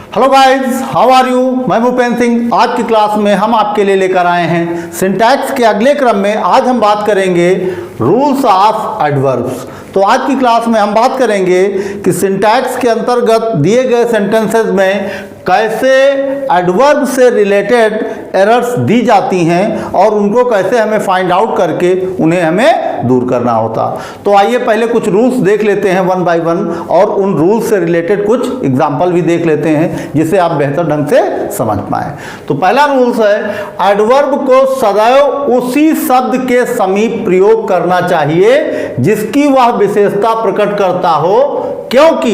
Hello guys, how are you. मैं भूपेंद्र सिंह। आज की क्लास में हम आपके लिए लेकर आए हैं सिंटैक्स के अगले क्रम में। आज हम बात करेंगे रूल्स ऑफ एडवर्ब्स। तो आज की क्लास में हम बात करेंगे कि सिंटैक्स के अंतर्गत दिए गए सेंटेंसेस में कैसे एडवर्ब से रिलेटेड एरर्स दी जाती हैं और उनको कैसे हमें फाइंड आउट करके उन्हें हमें दूर करना होता। तो आइए पहले कुछ रूल्स देख लेते हैं वन बाय वन और उन रूल्स से रिलेटेड कुछ एग्जाम्पल भी देख लेते हैं जिससे आप बेहतर ढंग से समझ पाएं। तो पहला रूल्स है, एडवर्ब को सदैव उसी शब्द के समीप प्रयोग करना चाहिए जिसकी वह विशेषता प्रकट करता हो, क्योंकि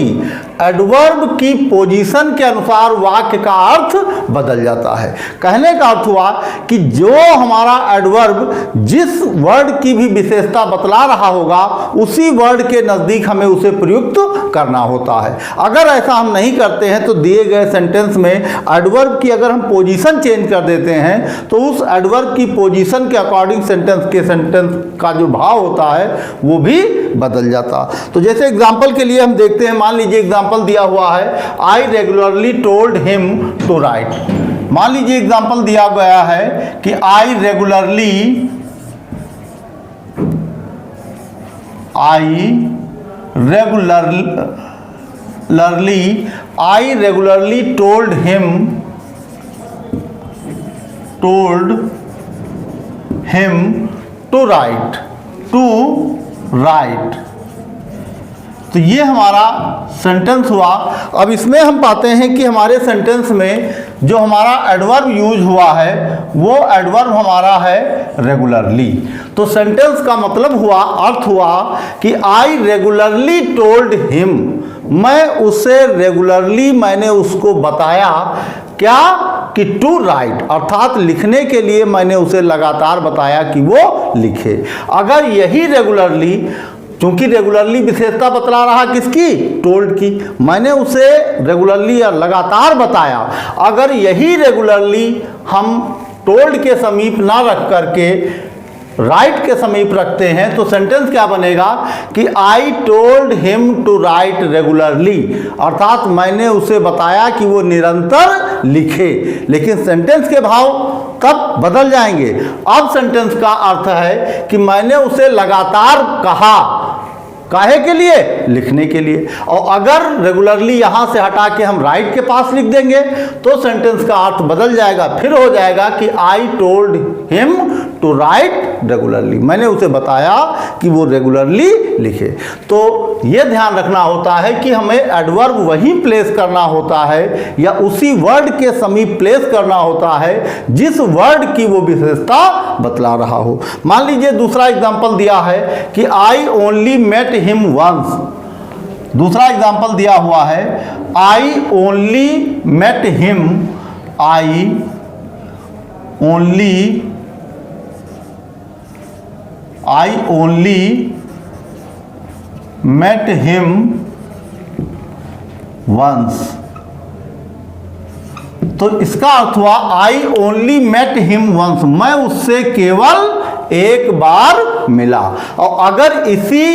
एडवर्ब की पोजीशन के अनुसार वाक्य का अर्थ बदल जाता है। कहने का अर्थ हुआ कि जो हमारा एडवर्ब जिस वर्ड की भी विशेषता बतला रहा होगा उसी वर्ड के नज़दीक हमें उसे प्रयुक्त करना होता है। अगर ऐसा हम नहीं करते हैं तो दिए गए सेंटेंस में एडवर्ब की अगर हम पोजीशन चेंज कर देते हैं तो उस एडवर्ब की पोजीशन के अकॉर्डिंग सेंटेंस का जो भाव होता है वो भी बदल जाता। तो जैसे एग्जाम्पल के लिए हम देखते हैं, मान लीजिए एग्जाम्पल दिया हुआ है, I regularly told him to write. मान लीजिए एग्जाम्पल दिया गया है कि I regularly told him to write. तो ये हमारा सेंटेंस हुआ। अब इसमें हम पाते हैं कि हमारे सेंटेंस में जो हमारा एडवर्ब यूज हुआ है वो एडवर्ब हमारा है रेगुलरली। तो सेंटेंस का मतलब हुआ, अर्थ हुआ कि आई रेगुलरली टोल्ड हिम, मैं उसे रेगुलरली मैंने उसको बताया क्या कि टू राइट, अर्थात लिखने के लिए मैंने उसे लगातार बताया कि वो लिखे। अगर यही रेगुलरली, क्योंकि रेगुलरली विशेषता बतला रहा किसकी, टोल्ड की, मैंने उसे रेगुलरली या लगातार बताया, अगर यही रेगुलरली हम टोल्ड के समीप ना रख करके राइट के समीप रखते हैं तो सेंटेंस क्या बनेगा कि I told him to write regularly, अर्थात मैंने उसे बताया कि वो निरंतर लिखे। लेकिन सेंटेंस के भाव तब बदल जाएंगे। अब सेंटेंस का अर्थ है कि मैंने उसे लगातार कहा, काहे के लिए, लिखने के लिए। और अगर रेगुलरली यहां से हटा के हम राइट के पास लिख देंगे तो सेंटेंस का अर्थ बदल जाएगा, फिर हो जाएगा कि I told him to write regularly, मैंने उसे बताया कि वो रेगुलरली लिखे। तो यह ध्यान रखना होता है कि हमें एडवर्ब वहीं प्लेस करना होता है या उसी वर्ड के समीप प्लेस करना होता है जिस वर्ड की वो विशेषता बतला रहा हो। मान लीजिए दूसरा एग्जांपल दिया है कि I only met him once. दूसरा एग्जांपल दिया हुआ है, I only met him, I only met him once. तो इसका अर्थ हुआ I only met him once, मैं उससे केवल एक बार मिला। और अगर इसी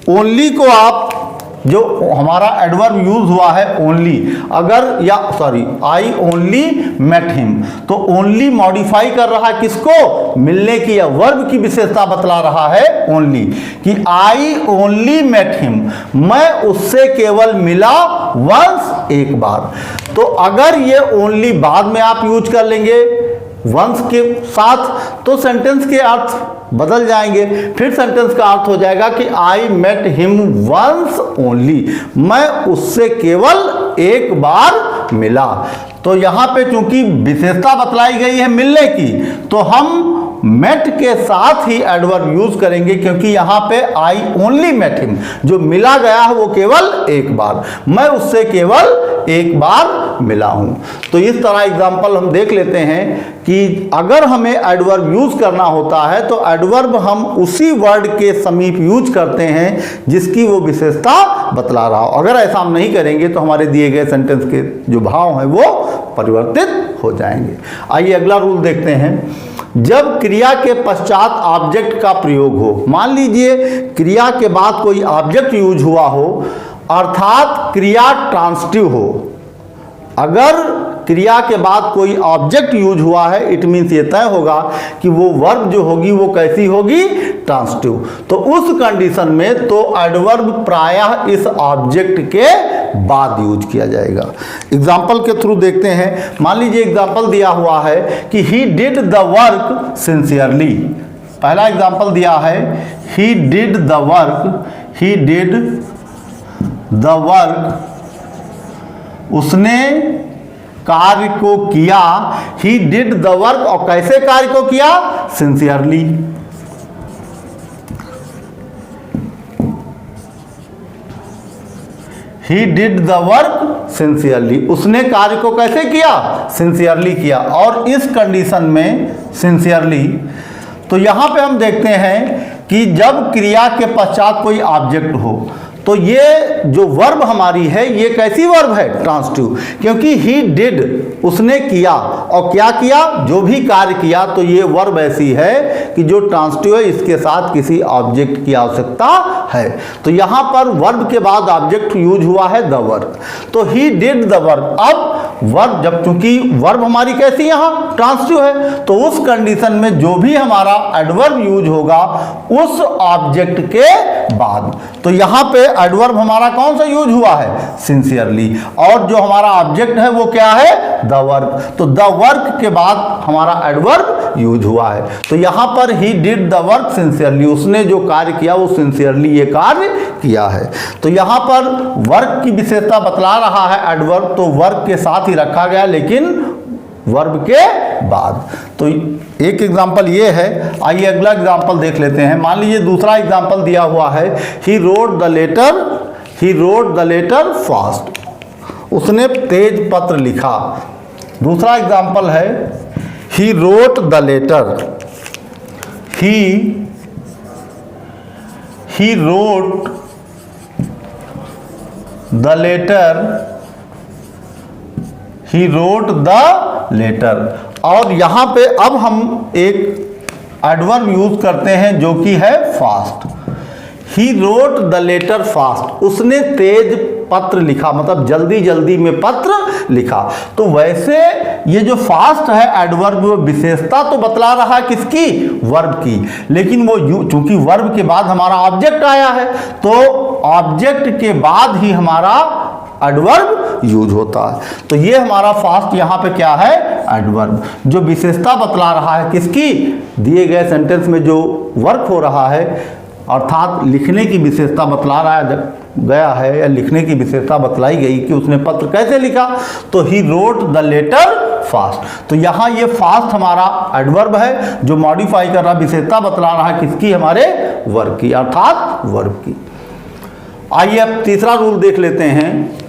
ओनली को आप, जो हमारा एडवर्ब यूज हुआ है ओनली, अगर या sorry I only met him, तो ओनली मॉडिफाई कर रहा है किसको, मिलने की या वर्ब की विशेषता बतला रहा है ओनली, कि आई ओनली मेट हिम, मैं उससे केवल मिला वंस, एक बार। तो अगर ये ओनली बाद में आप यूज कर लेंगे वंस के साथ तो सेंटेंस के अर्थ बदल जाएंगे। फिर सेंटेंस का अर्थ हो जाएगा कि I met him once only, मैं उससे केवल एक बार मिला। तो यहां पे चूंकि विशेषता बतलाई गई है मिलने की, तो हम मेट के साथ ही एडवर्ब यूज करेंगे, क्योंकि यहां पे आई ओनली मेट हिम, जो मिला गया है वो केवल एक बार, मैं उससे केवल एक बार मिला हूं। तो इस तरह एग्जाम्पल हम देख लेते हैं कि अगर हमें एडवर्ब यूज करना होता है तो एडवर्ब हम उसी वर्ड के समीप यूज करते हैं जिसकी वो विशेषता बतला रहा हो। अगर ऐसा हम नहीं करेंगे तो हमारे दिए गए सेंटेंस के जो भाव हैं वो परिवर्तित हो जाएंगे। आइए अगला रूल देखते हैं। जब क्रिया के पश्चात ऑब्जेक्ट का प्रयोग हो, मान लीजिए क्रिया के बाद कोई ऑब्जेक्ट यूज हुआ हो, अर्थात क्रिया ट्रांसिटिव हो, अगर क्रिया के बाद कोई ऑब्जेक्ट यूज हुआ है, इट मीन्स ये तय होगा कि वो वर्ब जो होगी वो कैसी होगी, ट्रांसिटिव। तो उस कंडीशन में तो एडवर्ब प्रायः इस ऑब्जेक्ट के बाद यूज किया जाएगा। एग्जाम्पल के थ्रू देखते हैं। मान लीजिए एग्जाम्पल दिया हुआ है कि he did the work sincerely. पहला एग्जाम्पल दिया है he did the work, he did the work, उसने कार्य को किया। ही डिड द वर्क, और कैसे कार्य को किया, sincerely. He did the work sincerely, उसने कार्य को कैसे किया, सिंसियरली किया। और इस कंडीशन में सिंसियरली, तो यहां पे हम देखते हैं कि जब क्रिया के पश्चात कोई ऑब्जेक्ट हो तो ये जो वर्ब हमारी है ये कैसी वर्ब है, ट्रांसिटिव, क्योंकि ही डिड, उसने किया, और क्या किया, जो भी कार्य किया। तो ये वर्ब ऐसी है कि जो ट्रांसिटिव है, इसके साथ किसी ऑब्जेक्ट की आवश्यकता है। तो यहां पर वर्ब के बाद ऑब्जेक्ट यूज हुआ है द वर्क, तो ही डिड द वर्क। अब वर्ब, जब चूंकि वर्ब हमारी कैसी यहाँ ट्रांसिटिव है, तो उस कंडीशन में जो भी हमारा एडवर्ब यूज होगा उस ऑब्जेक्ट के बाद, तो यहां पे एडवर्ब हमारा कौन सा यूज हुआ है, सिंसियरली, और जो हमारा ऑब्जेक्ट है वो क्या है, द वर्क। तो द वर्क के बाद हमारा एडवर्ब यूज हुआ है। तो यहां पर he did the work sincerely, उसने जो कार्य किया वो सिंसियरली ये कार्य किया है। तो यहां पर वर्क की विशेषता बतला रहा है एडवर्ब, तो वर्क के साथ ही रखा गया, लेकिन वर्ब के बाद। तो एक एग्जांपल ये है। आइए अगला एग्जांपल देख लेते हैं। मान लीजिए दूसरा एग्जांपल दिया हुआ है, he wrote the letter, he wrote the letter fast, उसने तेज पत्र लिखा। दूसरा एग्जांपल है he wrote the letter, he wrote the letter, he wrote the letter. और यहां पे अब हम एक एडवर्ब यूज करते हैं जो कि है fast. He wrote the letter fast, उसने तेज पत्र लिखा, मतलब जल्दी जल्दी में पत्र लिखा। तो वैसे ये जो फास्ट है एडवर्ब, विशेषता तो बतला रहा है किसकी, वर्ब की, लेकिन वो चूंकि वर्ब के बाद हमारा ऑब्जेक्ट आया है, तो ऑब्जेक्ट के बाद ही हमारा एडवर्ब यूज होता है। तो ये हमारा फास्ट यहाँ पे क्या है, एडवर्ब, जो विशेषता बतला रहा है किसकी, दिए गए सेंटेंस में जो वर्क हो रहा है, अर्थात लिखने की विशेषता बतला रहा है गया है, या लिखने की विशेषता बतलाई गई कि उसने पत्र कैसे लिखा। तो he wrote the letter fast. तो यहाँ ये फास्ट हमारा एडवर्ब है जो मॉडिफाई कर रहा, विशेषता बतला रहा है किसकी, हमारे वर्ब की, अर्थात वर्ब की। आइए अब तीसरा रूल देख लेते हैं।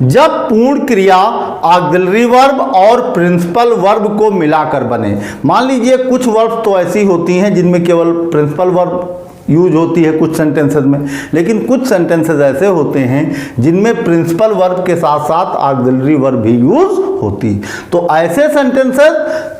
जब पूर्ण क्रिया ऑक्सिलरी वर्ब और प्रिंसिपल वर्ब को मिलाकर बने। मान लीजिए कुछ वर्ब तो ऐसी होती हैं जिनमें केवल प्रिंसिपल वर्ब यूज होती है कुछ सेंटेंसेस में, लेकिन कुछ सेंटेंसेस ऐसे होते हैं जिनमें प्रिंसिपल वर्ब के साथ साथ ऑक्सिलरी वर्ब भी यूज होती। तो ऐसे सेंटेंसेस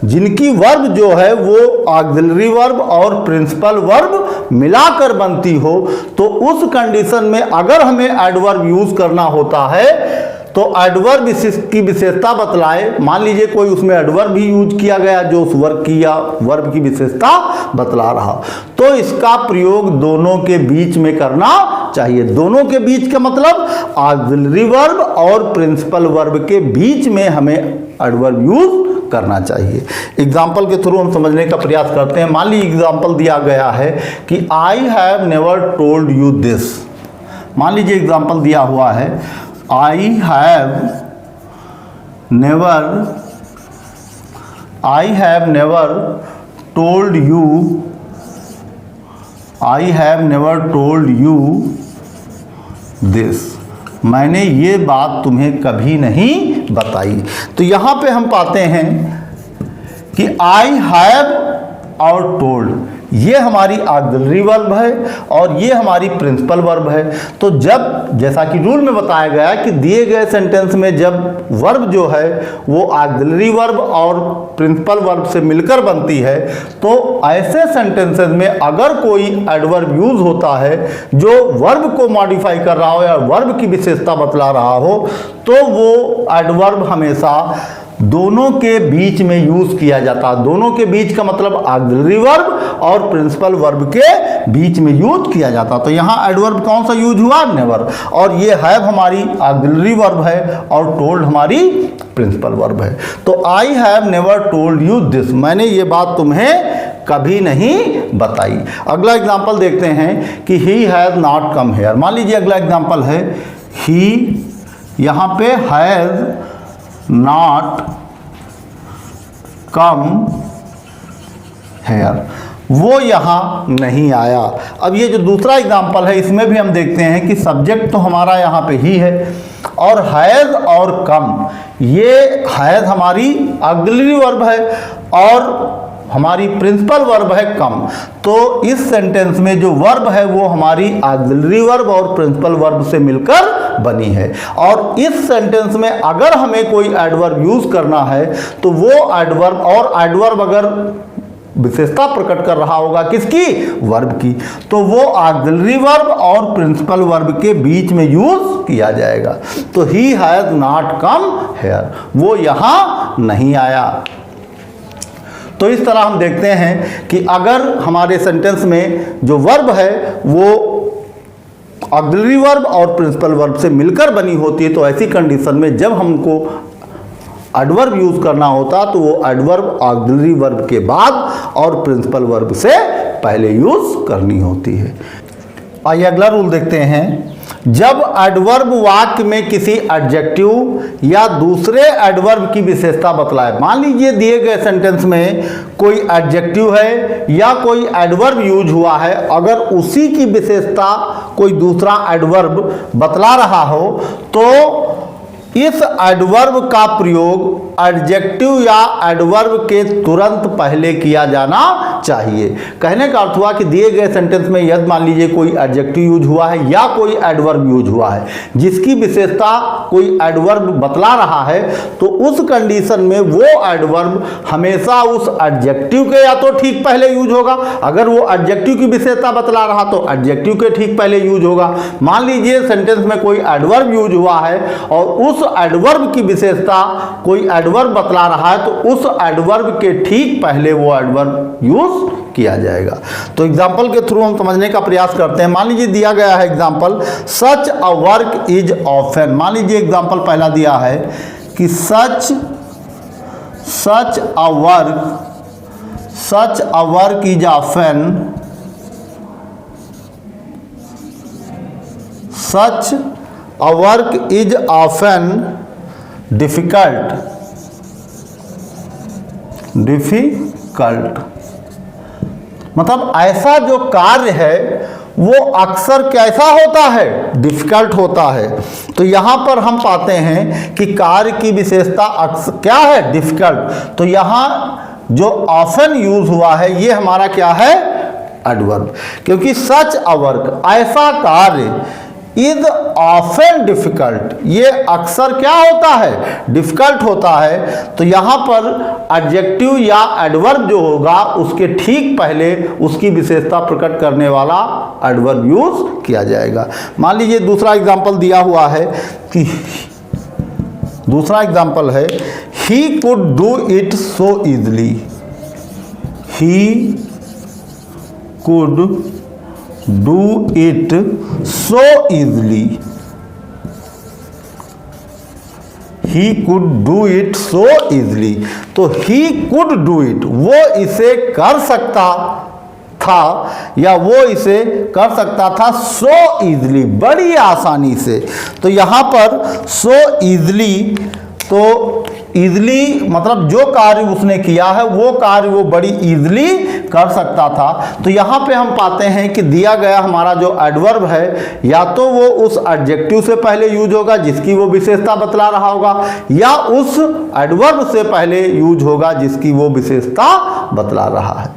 जिनकी वर्ब जो है वो ऑक्सिलरी वर्ब और प्रिंसिपल वर्ब मिलाकर बनती हो, तो उस कंडीशन में अगर हमें एडवर्ब यूज करना होता है तो एडवर्ब की विशेषता बतलाए। मान लीजिए कोई उसमें एडवर्ब भी यूज किया गया जो उस वर्ब की या वर्ब की विशेषता बतला रहा, तो इसका प्रयोग दोनों के बीच में करना चाहिए। दोनों के बीच का मतलब ऑक्सिलरी वर्ब और प्रिंसिपल वर्ब के बीच में हमें एडवर्ब यूज करना चाहिए। एग्जाम्पल के थ्रू हम समझने का प्रयास करते हैं। मान लीजिए एग्जाम्पल दिया गया है कि I have never told you this. मान लीजिए एग्जाम्पल दिया हुआ है, I have never told you this। मैंने ये बात तुम्हें कभी नहीं बताई। तो यहाँ पे हम पाते हैं कि I have और told, ये हमारी ऑक्सिलरी वर्ब है और ये हमारी प्रिंसिपल वर्ब है। तो जब, जैसा कि रूल में बताया गया कि दिए गए सेंटेंस में जब वर्ब जो है वो ऑक्सिलरी वर्ब और प्रिंसिपल वर्ब से मिलकर बनती है, तो ऐसे सेंटेंसेस में अगर कोई एडवर्ब यूज होता है जो वर्ब को मॉडिफाई कर रहा हो या वर्ब की विशेषता बतला रहा हो, तो वो एडवर्ब हमेशा दोनों के बीच में यूज किया जाता है। दोनों के बीच का मतलब ऑक्सिलरी वर्ब और प्रिंसिपल वर्ब के बीच में यूज किया जाता। तो यहाँ एडवर्ब कौन सा यूज हुआ? नेवर। और ये हैव हमारी ऑक्सिलरी वर्ब है और टोल्ड हमारी प्रिंसिपल वर्ब है। तो I have never told you this, मैंने ये बात तुम्हें कभी नहीं बताई। अगला एग्जाम्पल देखते हैं कि he has not come here. मान लीजिए अगला एग्जाम्पल है ही, यहाँ पे हैज नॉट कम हेयर, वो यहाँ नहीं आया। अब ये जो दूसरा एग्जाम्पल है इसमें भी हम देखते हैं कि सब्जेक्ट तो हमारा यहाँ पे ही है और हैज और कम, ये हैज हमारी ऑक्सिलरी वर्ब है और हमारी प्रिंसिपल वर्ब है कम। तो इस सेंटेंस में जो वर्ब है वो हमारी ऑक्सिलरी वर्ब और प्रिंसिपल वर्ब से मिलकर बनी है। और इस सेंटेंस में अगर हमें कोई एडवर्ब यूज करना है तो वो एडवर्ब, और एडवर्ब अगर विशेषता प्रकट कर रहा होगा किसकी? वर्ब की, तो वो ऑक्सिलरी वर्ब और प्रिंसिपल वर्ब के बीच में यूज किया जाएगा। तो he has not come here, वो यहाँ नहीं आया। तो इस तरह हम देखते हैं कि अगर हमारे सेंटेंस में जो वर्ब है वो ऑक्सिलरी वर्ब और प्रिंसिपल वर्ब से मिलकर बनी होती है, तो ऐसी कंडीशन में जब हमको एडवर्ब यूज करना होता तो वो एडवर्ब ऑक्सिलरी वर्ब के बाद और प्रिंसिपल वर्ब से पहले यूज करनी होती है। आइए अगला रूल देखते हैं। जब एडवर्ब वाक्य में किसी एडजेक्टिव या दूसरे एडवर्ब की विशेषता बतलाए, मान लीजिए दिए गए सेंटेंस में कोई एडजेक्टिव है या कोई एडवर्ब यूज हुआ है, अगर उसी की विशेषता कोई दूसरा एडवर्ब बतला रहा हो तो इस एडवर्ब का प्रयोग एडजेक्टिव या एडवर्ब के तुरंत पहले किया जाना चाहिए। कहने का अर्थ हुआ कि दिए गए सेंटेंस में यदि मान लीजिए कोई एडजेक्टिव यूज हुआ है या कोई एडवर्ब यूज हुआ है जिसकी विशेषता कोई एडवर्ब बतला रहा है, तो उस कंडीशन में वो एडवर्ब हमेशा उस एडजेक्टिव के या तो ठीक पहले यूज होगा, अगर वो एडजेक्टिव की विशेषता बतला रहा तो एडजेक्टिव के ठीक पहले यूज होगा। मान लीजिए सेंटेंस में कोई एडवर्ब यूज हुआ है और उस एडवर्ब की विशेषता कोई एडवर्ब बतला रहा है तो उस एडवर्ब के ठीक पहले वो एडवर्ब यूज किया जाएगा। तो एग्जांपल के थ्रू हम समझने का प्रयास करते हैं। मान लीजिए दिया गया है example, such a work is often. मान लीजिए एग्जांपल पहला दिया है कि such a work is often, such a work is often difficult, मतलब ऐसा जो कार्य है वो अक्सर कैसा होता है? डिफिकल्ट होता है। तो यहाँ पर हम पाते हैं कि कार्य की विशेषता अक्सर क्या है? डिफिकल्ट। तो यहाँ जो ऑफन यूज हुआ है ये हमारा क्या है? एडवर्ब। क्योंकि सच अ वर्क, ऐसा कार्य, इज ऑफन डिफिकल्ट, ये अक्सर क्या होता है? डिफिकल्ट होता है। तो यहाँ पर एडजेक्टिव या एडवर्ब जो होगा उसके ठीक पहले उसकी विशेषता प्रकट करने वाला एडवर्ब यूज किया जाएगा। मान लीजिए दूसरा एग्जांपल दिया हुआ है कि दूसरा एग्जांपल है he could do it so easily, he could do it so easily, he could do it so easily. तो ही कुड डू इट, वो इसे कर सकता था या वो इसे कर सकता था सो इजली, बड़ी आसानी से। तो यहाँ पर सो इजली, तो इजली मतलब जो कार्य उसने किया है वो कार्य वो बड़ी इजली कर सकता था। तो यहाँ पे हम पाते हैं कि दिया गया हमारा जो एडवर्ब है या तो वो उस एडजेक्टिव से पहले यूज होगा जिसकी वो विशेषता बतला रहा होगा, या उस एडवर्ब से पहले यूज होगा जिसकी वो विशेषता बतला रहा है।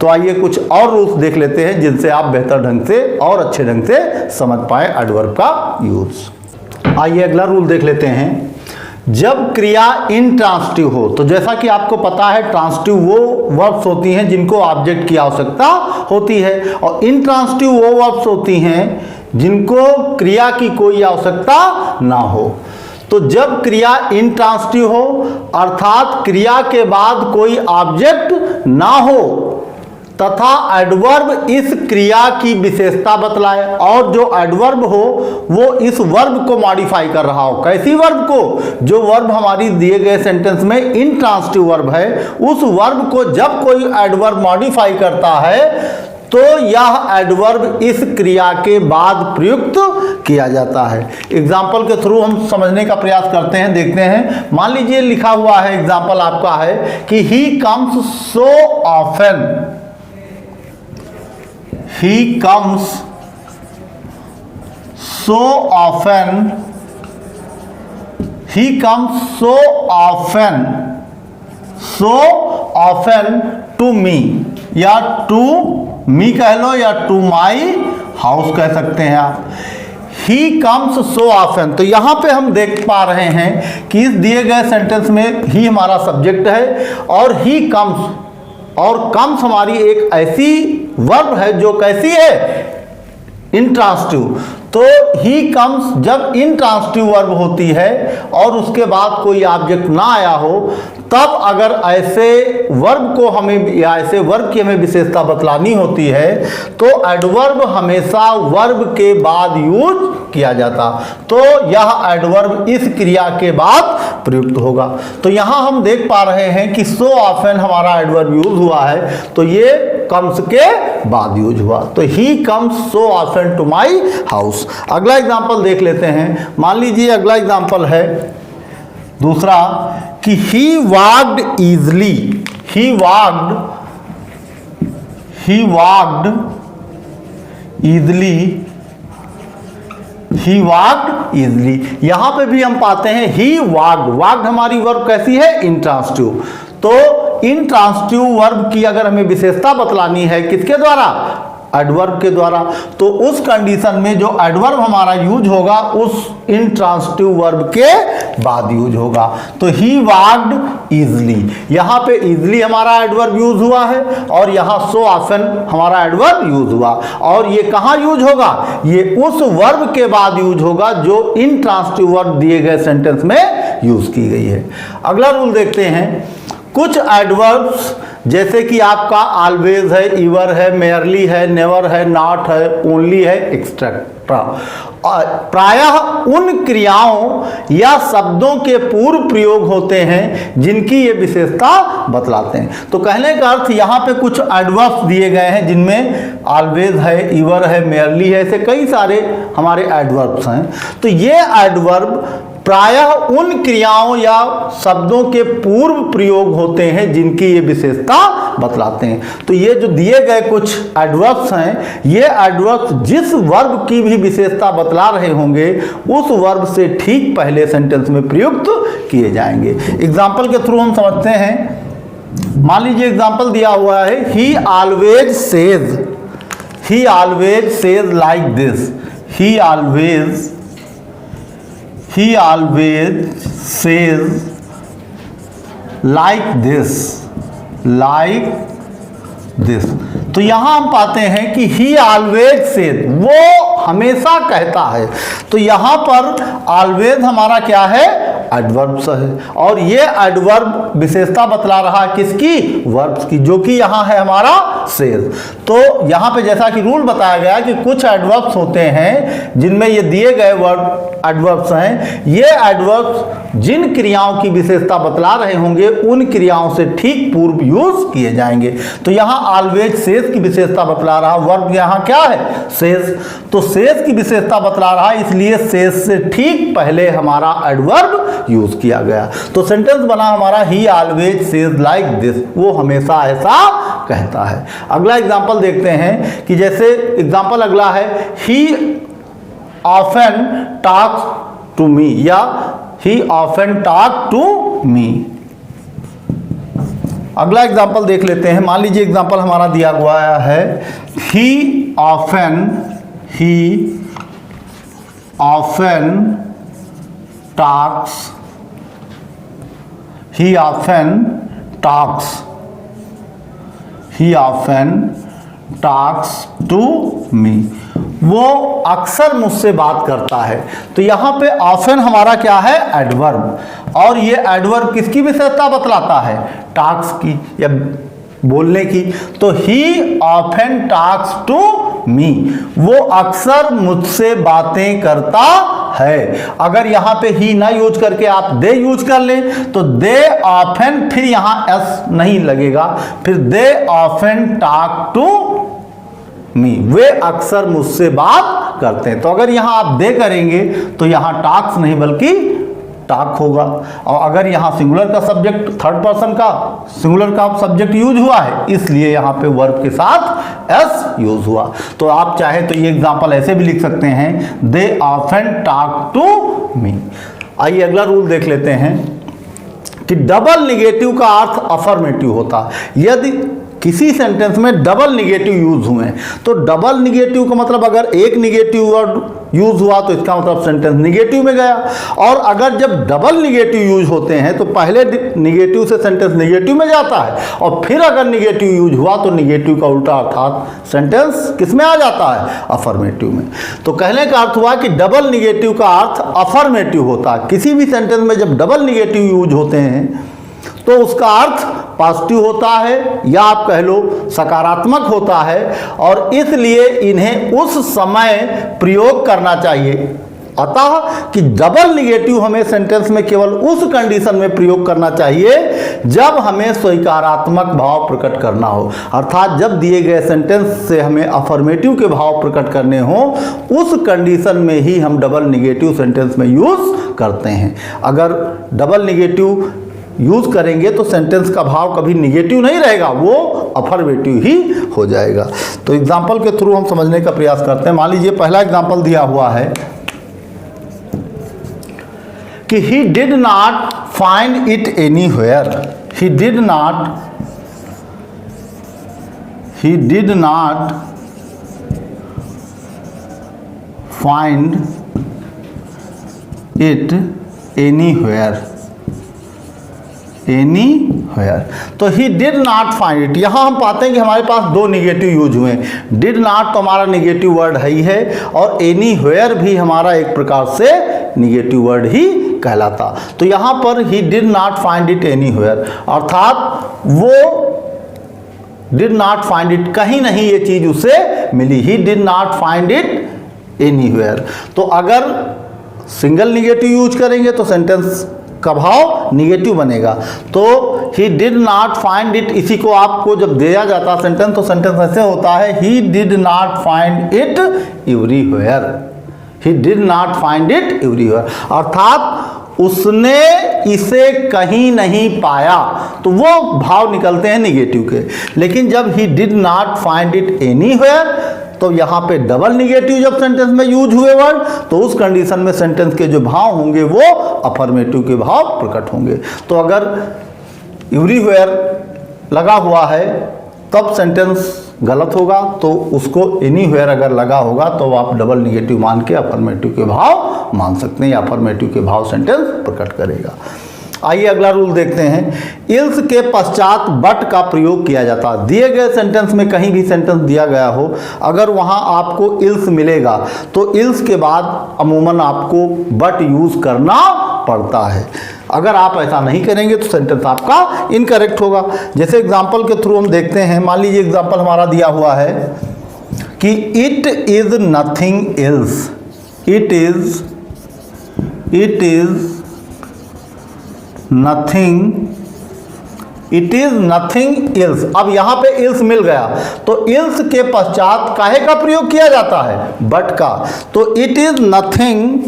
तो आइए कुछ और रूल्स देख लेते हैं जिनसे आप बेहतर ढंग से और अच्छे ढंग से समझ पाए एडवर्ब का यूज। आइए अगला रूल देख लेते हैं। जब क्रिया इंट्रांसिटिव हो, तो जैसा कि आपको पता है ट्रांसिटिव वो वर्ब्स होती हैं जिनको ऑब्जेक्ट की आवश्यकता होती है, और इंट्रांसिटिव वो वर्ब्स होती हैं जिनको क्रिया की कोई आवश्यकता ना हो। तो जब क्रिया इंट्रांसिटिव हो अर्थात क्रिया के बाद कोई ऑब्जेक्ट ना हो तथा एडवर्ब इस क्रिया की विशेषता बतलाए, और जो एडवर्ब हो वो इस वर्ब को मॉडिफाई कर रहा हो। कैसी वर्ब को? जो वर्ब हमारी दिए गए सेंटेंस में इंट्रांसिटिव वर्ब है, उस वर्ब को जब कोई एडवर्ब मॉडिफाई करता है तो यह एडवर्ब इस क्रिया के बाद प्रयुक्त किया जाता है। एग्जाम्पल के थ्रू हम समझने का प्रयास करते हैं, देखते हैं। मान लीजिए लिखा हुआ है, एग्जाम्पल आपका है कि ही comes so often, he comes so often, he comes so often to me, या टू मी कह लो या टू माई हाउस कह सकते हैं आप। ही कम्स सो ऑफन, तो यहां पे हम देख पा रहे हैं कि इस दिए गए सेंटेंस में ही हमारा सब्जेक्ट है और ही कम्स, और कम्स हमारी एक ऐसी वर्ब है जो कैसी है? इंट्रांसिटिव। तो ही कम्स जब इंट्रांसिटिव वर्ब होती है और उसके बाद कोई ऑब्जेक्ट ना आया हो, तब अगर ऐसे वर्ब को हमें या ऐसे वर्ब की हमें विशेषता बतलानी होती है तो एडवर्ब हमेशा वर्ब के बाद यूज किया जाता, तो यह एडवर्ब इस क्रिया के बाद प्रयुक्त होगा। तो यहां हम देख पा रहे हैं कि सो ऑफन हमारा एडवर्ब यूज हुआ है, तो ये कम्स के बाद यूज हुआ। तो he comes so often to my house. अगला एग्जांपल देख लेते हैं। मान लीजिए अगला एग्जांपल है दूसरा कि ही वॉक्ड इजली, ही वॉक्ड इजली, ही वॉक्ड इजली। यहां पे भी हम पाते हैं ही वॉक्ड, वॉक्ड हमारी वर्ब कैसी है? इंट्रांसिटिव। तो इंट्रांसिटिव वर्ब की अगर हमें विशेषता बतलानी है किसके द्वारा? एडवर्ब के द्वारा। तो उस कंडीशन में जो एडवर्ब हमारा यूज होगा उस इंट्रांसिटिव वर्ब के बाद यूज होगा। तो ही वॉक्ड इजली, यहां पे इजली हमारा एडवर्ब यूज हुआ है और यहां सो ऑफन हमारा एडवर्ब यूज हुआ, और ये कहां यूज होगा? ये उस वर्ब के बाद यूज होगा जो इंट्रांसिटिव वर्ब दिए गए सेंटेंस में यूज की गई है। अगला रूल देखते हैं। कुछ एडवर्ब्स जैसे कि आपका ऑलवेज है, इवर है, मेयरली है, नेवर है, नॉट है, ओनली है, एक्सेट्रा, प्रायः उन क्रियाओं या शब्दों के पूर्व प्रयोग होते हैं जिनकी ये विशेषता बतलाते हैं। तो कहने का अर्थ यहाँ पे कुछ एडवर्ब्स दिए गए हैं जिनमें ऑलवेज है, इवर है, मेयरली है, ऐसे कई सारे हमारे एडवर्ब्स हैं। तो ये एडवर्ब प्रायः उन क्रियाओं या शब्दों के पूर्व प्रयोग होते हैं जिनकी ये विशेषता बतलाते हैं। तो ये जो दिए गए कुछ एडवर्ब्स हैं, ये एडवर्ब्स जिस वर्ब की भी विशेषता बतला रहे होंगे उस वर्ब से ठीक पहले सेंटेंस में प्रयुक्त किए जाएंगे। एग्जाम्पल के थ्रू हम समझते हैं। मान लीजिए एग्जाम्पल दिया हुआ है, ही always says like this, he always says like this। तो यहां हम पाते हैं कि he always says, वो हमेशा कहता है। तो यहां पर always हमारा क्या है? एडवर्ब्स है, और ये एडवर्ब विशेषता बतला रहा है किसकी? वर्ब्स की, जो कि यहां है हमारा सेज। तो यहां पे जैसा कि रूल बताया गया कि कुछ एडवर्ब्स होते हैं जिनमें ये दिए गए वर्ब एडवर्ब्स हैं, ये एडवर्ब्स जिन क्रियाओं की विशेषता बतला रहे होंगे उन क्रियाओं से ठीक पूर्व यूज किए जाएंगे। तो यहां ऑलवेज सेज की विशेषता बतला रहा, वर्ब यहां क्या है? सेज। तो सेज की विशेषता बतला रहा, इसलिए सेज से ठीक पहले हमारा एडवर्ब यूज किया गया। तो सेंटेंस बना हमारा ही ऑलवेज सेज लाइक दिस, वो हमेशा ऐसा कहता है। अगला एग्जांपल देखते हैं कि जैसे एग्जांपल अगला है, he often talks to me, या he often talk to me. अगला एग्जाम्पल देख लेते हैं। मान लीजिए एग्जाम्पल हमारा दिया हुआ है, he often talks to me, वो अक्सर मुझसे बात करता है। तो यहाँ पे ऑफन हमारा क्या है, एडवर्ब, और ये एडवर्ब किसकी विशेषता बतलाता है, टॉक्स की या बोलने की। तो he often talks to me, वो अक्सर मुझसे बातें करता है। अगर यहाँ पे ही ना यूज करके आप दे यूज कर लें तो दे ऑफन, फिर यहाँ एस नहीं लगेगा, फिर they often talk to me, वे अक्सर मुझसे बात करते हैं। तो अगर यहाँ आप दे करेंगे तो यहाँ टॉक्स नहीं बल्कि टॉक होगा। और अगर यहाँ सिंगुलर का सब्जेक्ट, थर्ड पर्सन का सिंगुलर का सब्जेक्ट यूज हुआ है, इसलिए यहाँ पे वर्ब के साथ एस यूज हुआ। तो आप चाहे तो ये एग्जांपल ऐसे भी लिख सकते हैं, they often talk to me. आइए अगला रूल देख लेते हैं कि डबल निगेटिव का अर्थ अफर्मेटिव होता है। यदि किसी सेंटेंस में डबल निगेटिव यूज हुए तो डबल निगेटिव का मतलब अगर एक निगेटिव वर्ड यूज हुआ तो इसका मतलब सेंटेंस निगेटिव में गया। और अगर जब डबल निगेटिव यूज होते हैं तो पहले निगेटिव से सेंटेंस निगेटिव में जाता है, और फिर अगर निगेटिव यूज हुआ तो निगेटिव का उल्टा अर्थात सेंटेंस किस में आ जाता है, अफर्मेटिव में। तो कहने का अर्थ हुआ कि डबल निगेटिव का अर्थ अफर्मेटिव होता है। किसी भी सेंटेंस में जब डबल निगेटिव यूज होते हैं तो उसका अर्थ पॉजिटिव होता है, या आप कह लो सकारात्मक होता है, और इसलिए इन्हें उस समय प्रयोग करना चाहिए। अतः कि डबल निगेटिव हमें सेंटेंस में केवल उस कंडीशन में प्रयोग करना चाहिए जब हमें स्वीकारात्मक भाव प्रकट करना हो, अर्थात जब दिए गए सेंटेंस से हमें अफर्मेटिव के भाव प्रकट करने हो, उस कंडीशन में ही हम डबल निगेटिव सेंटेंस में यूज करते हैं। अगर डबल निगेटिव यूज करेंगे तो सेंटेंस का भाव कभी निगेटिव नहीं रहेगा, वो अफर्मेटिव ही हो जाएगा। तो एग्जाम्पल के थ्रू हम समझने का प्रयास करते हैं। मान लीजिए पहला एग्जाम्पल दिया हुआ है कि he did not find it anywhere, he did not find it anywhere। तो ही डिड नॉट फाइंड इट, यहाँ हम पाते हैं कि हमारे पास दो निगेटिव यूज हुए। डिड नॉट तो हमारा निगेटिव वर्ड है ही है, और एनीवेयर भी हमारा एक प्रकार से निगेटिव वर्ड ही कहलाता। तो यहाँ पर ही did not find it anywhere, अर्थात वो डिड नॉट फाइंड इट, कहीं नहीं ये चीज उसे मिली। He did not find it anywhere. तो अगर सिंगल निगेटिव यूज करेंगे तो सेंटेंस का भाव निगेटिव बनेगा। तो ही डिड नॉट फाइंड इट, इसी को आपको जब दिया जाता सेंटेंस तो सेंटेंस ऐसे होता है, ही did not find it everywhere, he did not find it everywhere, अर्थात उसने इसे कहीं नहीं पाया। तो वो भाव निकलते हैं निगेटिव के। लेकिन जब ही did not find it anywhere, तो यहाँ पे डबल निगेटिव जब सेंटेंस में यूज हुए वर्ड, तो उस कंडीशन में सेंटेंस के जो भाव होंगे वो अफर्मेटिव के भाव प्रकट होंगे। तो अगर एवरीवेयर लगा हुआ है तब सेंटेंस गलत होगा, तो उसको एनीवेयर अगर लगा होगा तो आप डबल निगेटिव मान के अफर्मेटिव के भाव मान सकते हैं, या अफर्मेटिव के भाव सेंटेंस प्रकट करेगा। आइए अगला रूल देखते हैं। इल्स के पश्चात बट का प्रयोग किया जाता है। दिए गए सेंटेंस में कहीं भी सेंटेंस दिया गया हो, अगर वहां आपको इल्स मिलेगा तो इल्स के बाद अमूमन आपको बट यूज करना पड़ता है। अगर आप ऐसा नहीं करेंगे तो सेंटेंस आपका इनकरेक्ट होगा। जैसे एग्जांपल के थ्रू हम देखते हैं। मान लीजिए एग्जांपल हमारा दिया हुआ है कि it is nothing else, it is nothing else. अब यहां पे एल्स मिल गया तो एल्स के पश्चात काहे का प्रयोग किया जाता है, बट का। तो it is nothing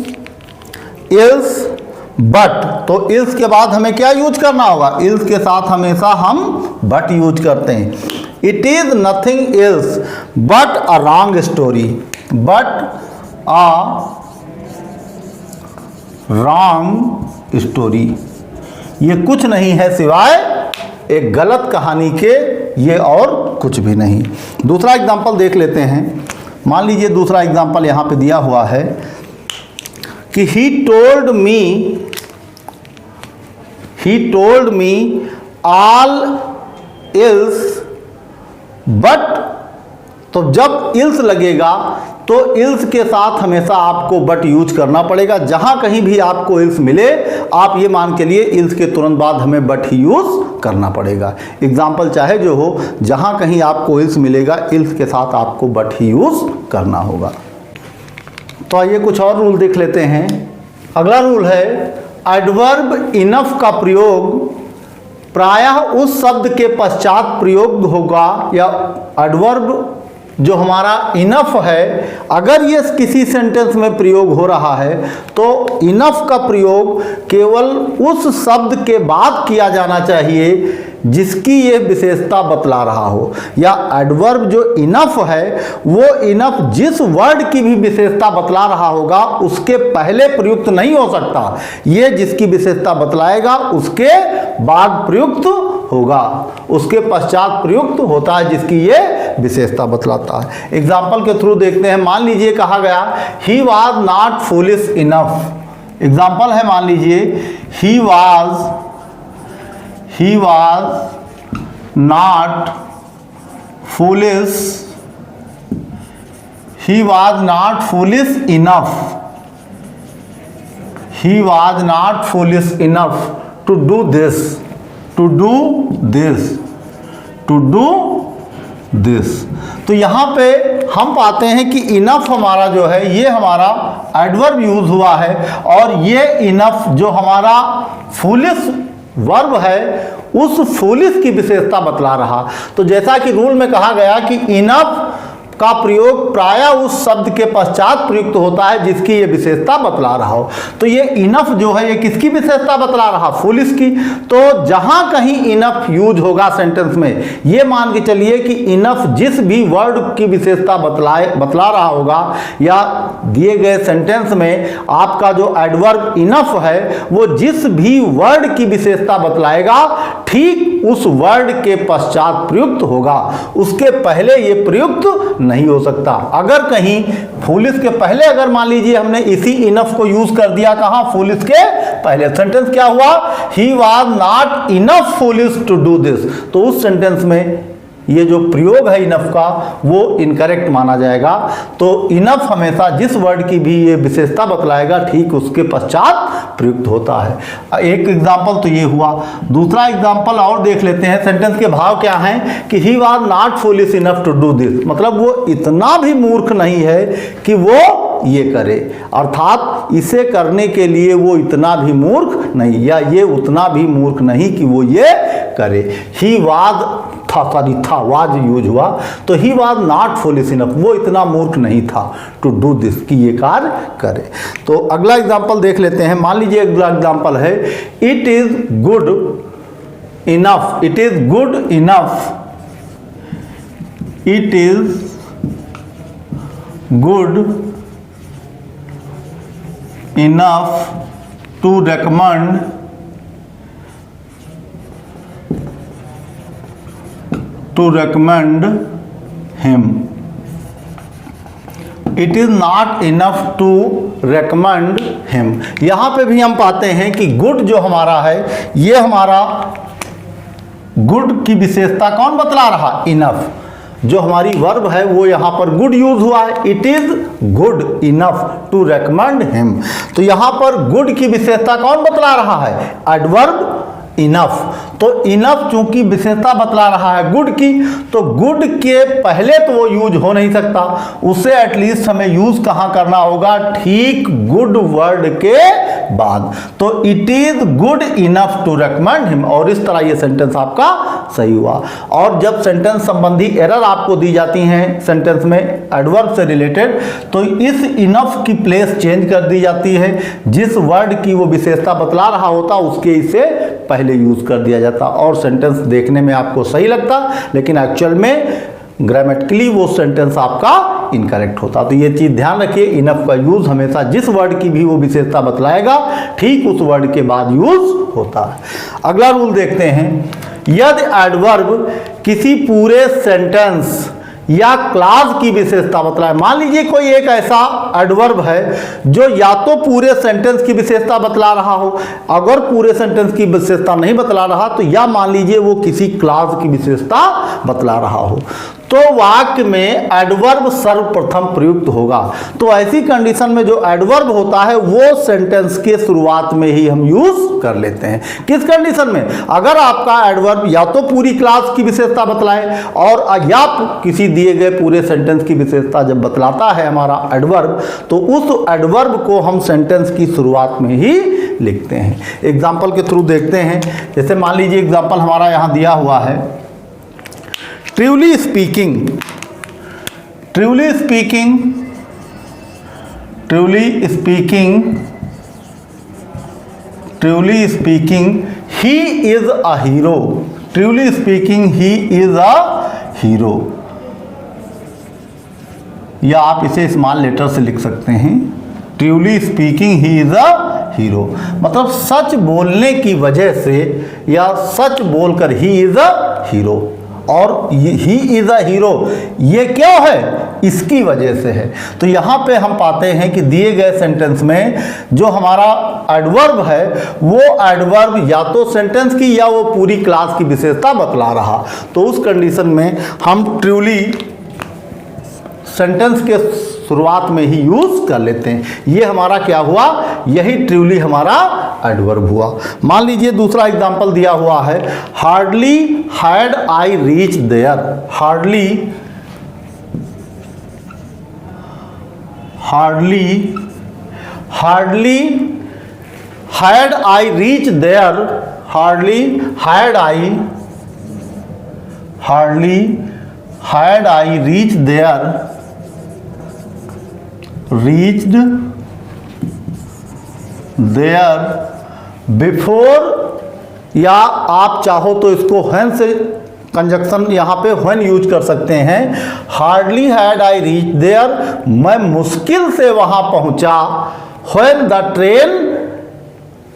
else but, तो एल्स के बाद हमें क्या यूज करना होगा, एल्स के साथ हमेशा हम बट यूज करते हैं। It is nothing else but a wrong story, but a wrong story, ये कुछ नहीं है सिवाय एक गलत कहानी के ये और कुछ भी नहीं। दूसरा एग्जाम्पल देख लेते हैं। मान लीजिए दूसरा एग्जाम्पल यहाँ पे दिया हुआ है कि he told me all ills but, तो जब इल्स लगेगा तो इल्स के साथ हमेशा आपको बट यूज करना पड़ेगा। जहां कहीं भी आपको इल्स मिले आप ये मान के लिए इल्स के तुरंत बाद हमें बट ही यूज करना पड़ेगा। एग्जाम्पल चाहे जो हो, जहां कहीं आपको इल्स मिलेगा इल्स के साथ आपको बट ही यूज करना होगा। तो आइए कुछ और रूल देख लेते हैं। अगला रूल है एडवर्ब इनफ का प्रयोग प्रायः उस शब्द के पश्चात प्रयोग होगा, या एडवर्ब जो हमारा इनफ है अगर ये किसी सेंटेंस में प्रयोग हो रहा है तो इनफ का प्रयोग केवल उस शब्द के बाद किया जाना चाहिए जिसकी ये विशेषता बतला रहा हो, या एडवर्ब जो इनफ है वो इनफ जिस वर्ड की भी विशेषता बतला रहा होगा उसके पहले प्रयुक्त नहीं हो सकता। ये जिसकी विशेषता बतलाएगा उसके बाद प्रयुक्त होगा, उसके पश्चात प्रयुक्त होता है जिसकी ये विशेषता बतलाता है। एग्जाम्पल के थ्रू देखते हैं। मान लीजिए कहा गया he was not foolish enough. Example है, मान लीजिए he was not foolish, he was not foolish enough, he was not foolish enough to do this, to do this, to do this. तो यहाँ पे हम पाते हैं कि इनफ हमारा जो है ये हमारा एडवर्ब यूज हुआ है, और ये इनफ जो हमारा फुलिश वर्ब है उस फुलिश की विशेषता बतला रहा। तो जैसा कि रूल में कहा गया कि इनफ का प्रयोग प्रायः उस शब्द के पश्चात प्रयुक्त होता है जिसकी ये विशेषता बतला रहा हो। तो ये इनफ जो है ये किसकी विशेषता बतला रहा? फुलिश की। तो जहां कहीं इनफ यूज होगा सेंटेंस में, ये मान के चलिए कि इनफ जिस भी वर्ड की विशेषता बतला रहा होगा, या दिए गए सेंटेंस में आपका जो एडवर्ब इनफ है वो जिस भी वर्ड की विशेषता बतलाएगा ठीक उस वर्ड के पश्चात प्रयुक्त होगा, उसके पहले ये प्रयुक्त नहीं हो सकता। अगर कहीं फुलिश के पहले अगर मान लीजिए हमने इसी इनफ को यूज कर दिया, कहां? फुलिश के पहले। सेंटेंस क्या हुआ? He was not enough foolish to do this. तो उस सेंटेंस में ये जो प्रयोग है इनफ का वो इनकरेक्ट माना जाएगा। तो इनफ हमेशा जिस वर्ड की भी ये विशेषता बतलाएगा ठीक उसके पश्चात प्रयुक्त होता है। एक एग्जाम्पल तो ये हुआ। दूसरा एग्जाम्पल और देख लेते हैं। सेंटेंस के भाव क्या हैं कि he was not foolish enough to do this, मतलब वो इतना भी मूर्ख नहीं है कि वो ये करे, अर्थात इसे करने के लिए वो इतना भी मूर्ख नहीं, या ये उतना भी मूर्ख नहीं कि वो ये करे। ही वाज था वाज यूज हुआ, तो he was not foolish enough, वो इतना मूर्ख नहीं था टू डू दिस कि ये कार्य करे। तो अगला एग्जाम्पल देख लेते हैं। मान लीजिए अगला एग्जाम्पल है it is good enough, it is good enough, it is good enough to recommend him. It is not enough to recommend him. यहां पे भी हम पाते हैं कि गुड जो हमारा है ये हमारा गुड की विशेषता कौन बतला रहा? इनफ। जो हमारी वर्ब है वो यहाँ पर गुड यूज हुआ है, it is good enough to recommend him. तो यहाँ पर गुड की विशेषता कौन बतला रहा है? Adverb enough. तो इनफ चूंकि विशेषता बतला रहा है गुड की, तो गुड के पहले तो वो यूज हो नहीं सकता, उसे एटलीस्ट हमें यूज कहां करना होगा? ठीक गुड वर्ड के बाद। तो it is good enough to recommend him, और इस तरह ये सेंटेंस आपका सही हुआ। और जब सेंटेंस संबंधी एरर आपको दी जाती हैं सेंटेंस में एडवर्ब से रिलेटेड, तो इस इनफ की प्लेस चेंज कर दी जाती है, जिस वर्ड की वो विशेषता बतला रहा होता उसके इसे पहले यूज कर दिया जाता, और सेंटेंस देखने में आपको सही लगता, लेकिन एक्चुअल में ग्रामेटिकली वो सेंटेंस आपका इनकरेक्ट होता। तो ये चीज ध्यान रखिए, इनफ का यूज हमेशा जिस वर्ड की भी वो विशेषता बतलाएगा ठीक उस वर्ड के बाद यूज होता है। अगला रूल देखते हैं। यदि एडवर्ब किसी पूरे सेंटेंस या क्लास की विशेषता बतलाए। मान लीजिए कोई एक ऐसा एडवर्ब है जो या तो पूरे सेंटेंस की विशेषता बतला रहा हो, अगर पूरे सेंटेंस की विशेषता नहीं बतला रहा तो या मान लीजिए वो किसी क्लास की विशेषता बतला रहा हो, तो वाक्य में एडवर्ब सर्वप्रथम प्रयुक्त होगा। तो ऐसी कंडीशन में जो एडवर्ब होता है वो सेंटेंस के शुरुआत में ही हम यूज कर लेते हैं। किस कंडीशन में? अगर आपका एडवर्ब या तो पूरी क्लास की विशेषता बतलाए और या किसी दिए गए पूरे सेंटेंस की विशेषता जब बतलाता है हमारा एडवर्ब, तो उस एडवर्ब को हम सेंटेंस की शुरुआत में ही लिखते हैं। एग्जाम्पल के थ्रू देखते हैं। जैसे मान लीजिए एग्जाम्पल हमारा यहाँ दिया हुआ है, truly speaking, truly speaking, truly speaking, truly speaking he is a hero, truly speaking he is a hero, या आप इसे स्मॉल लेटर से लिख सकते हैं, truly speaking he is a hero. मतलब सच बोलने की वजह से या सच बोलकर ही इज अ हीरो, और ही इज अ हीरो ये क्यों है? इसकी वजह से है। तो यहाँ पे हम पाते हैं कि दिए गए सेंटेंस में जो हमारा एडवर्ब है वो एडवर्ब या तो सेंटेंस की या वो पूरी क्लास की विशेषता बतला रहा, तो उस कंडीशन में हम ट्रूली सेंटेंस के शुरुआत में ही यूज कर लेते हैं। ये हमारा क्या हुआ? यही ट्रूली हमारा एडवर्ब हुआ। मान लीजिए दूसरा एग्जांपल दिया हुआ है, hardly had I reach there, hardly, hardly, hardly had I reach there, hardly had I, hardly had I reach there, reached there before, या आप चाहो तो इसको when से कंजक्शन यहाँ पे when यूज कर सकते हैं। Hardly had I reach there, मैं मुश्किल से वहां पहुंचा, when the train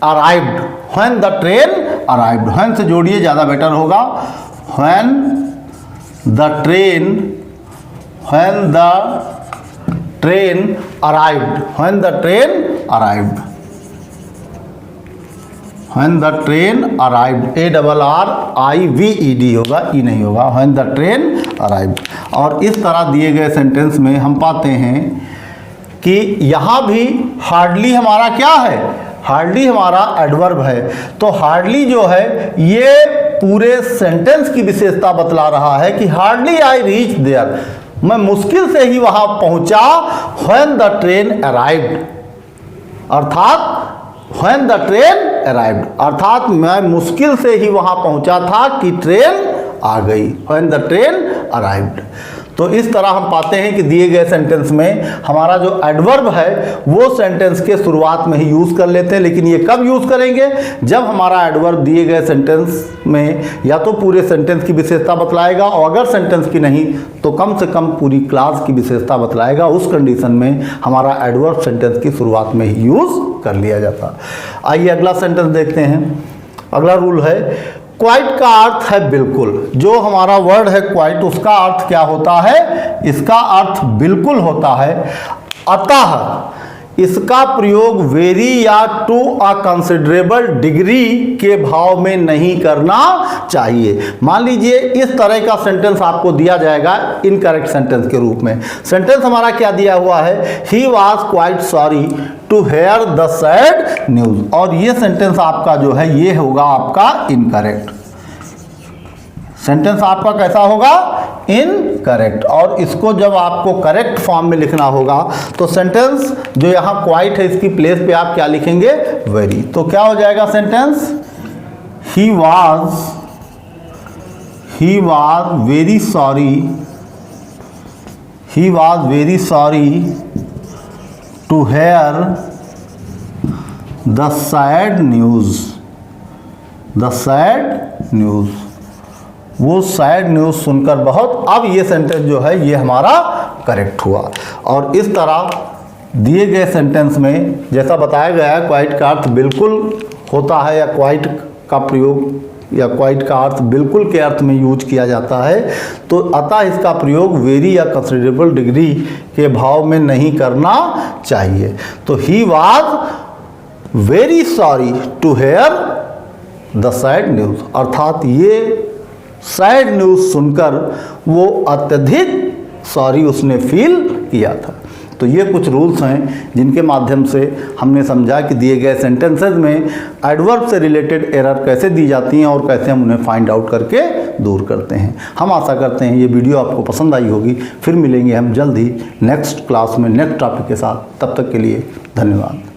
arrived, when the train arrived, when से जोड़िए ज़्यादा बेटर होगा, when the train, when the train arrived, when the train arrived, when the train arrived, ARRIVED होगा, ई नहीं होगा, when the train arrived। और इस तरह दिए गए सेंटेंस में हम पाते हैं कि यहाँ भी हार्डली हमारा क्या है? हार्डली हमारा एडवर्ब है। तो हार्डली जो है ये पूरे सेंटेंस की विशेषता बतला रहा है कि हार्डली आई रीच देयर, मैं मुश्किल से ही वहां पहुंचा, when the train arrived, अर्थात when the train arrived, अर्थात मैं मुश्किल से ही वहां पहुंचा था कि ट्रेन आ गई, when the train arrived। तो इस तरह हम पाते हैं कि दिए गए सेंटेंस में हमारा जो एडवर्ब है वो सेंटेंस के शुरुआत में ही यूज़ कर लेते हैं। लेकिन ये कब यूज़ करेंगे? जब हमारा एडवर्ब दिए गए सेंटेंस में या तो पूरे सेंटेंस की विशेषता बतलाएगा, और अगर सेंटेंस की नहीं तो कम से कम पूरी क्लास की विशेषता बतलाएगा। उस कंडीशन में हमारा एडवर्ब सेंटेंस की शुरुआत में ही यूज़ कर लिया जाता। आइए अगला सेंटेंस देखते हैं। अगला रूल है, क्वाइट का अर्थ है बिल्कुल। जो हमारा वर्ड है क्वाइट, उसका अर्थ क्या होता है? इसका अर्थ बिल्कुल होता है। अतः इसका प्रयोग वेरी या टू अ कंसिडरेबल डिग्री के भाव में नहीं करना चाहिए। मान लीजिए इस तरह का सेंटेंस आपको दिया जाएगा इनकरेक्ट सेंटेंस के रूप में। सेंटेंस हमारा क्या दिया हुआ है? He was quite sorry to hear the sad news, और ये सेंटेंस आपका जो है ये होगा आपका इनकरेक्ट। सेंटेंस आपका कैसा होगा? इनकरेक्ट। और इसको जब आपको करेक्ट फॉर्म में लिखना होगा तो सेंटेंस जो यहाँ क्वाइट है इसकी प्लेस पे आप क्या लिखेंगे? वेरी। तो क्या हो जाएगा sentence? He was very sorry, he was very sorry to hear the sad news, the sad news, वो सैड न्यूज़ सुनकर बहुत। अब ये सेंटेंस जो है ये हमारा करेक्ट हुआ। और इस तरह दिए गए सेंटेंस में जैसा बताया गया है क्वाइट का अर्थ बिल्कुल होता है या क्वाइट का प्रयोग या क्वाइट का अर्थ बिल्कुल के अर्थ में यूज किया जाता है, तो अतः इसका प्रयोग वेरी या कंसिडरेबल डिग्री के भाव में नहीं करना चाहिए। तो he was very sorry to hear the sad news, अर्थात ये सैड न्यूज़ सुनकर वो अत्यधिक सॉरी उसने फील किया था। तो ये कुछ रूल्स हैं जिनके माध्यम से हमने समझा कि दिए गए सेंटेंसेस में एडवर्ब से रिलेटेड एरर कैसे दी जाती हैं और कैसे हम उन्हें फाइंड आउट करके दूर करते हैं। हम आशा करते हैं ये वीडियो आपको पसंद आई होगी। फिर मिलेंगे हम जल्द ही नेक्स्ट क्लास में नेक्स्ट टॉपिक के साथ। तब तक के लिए धन्यवाद।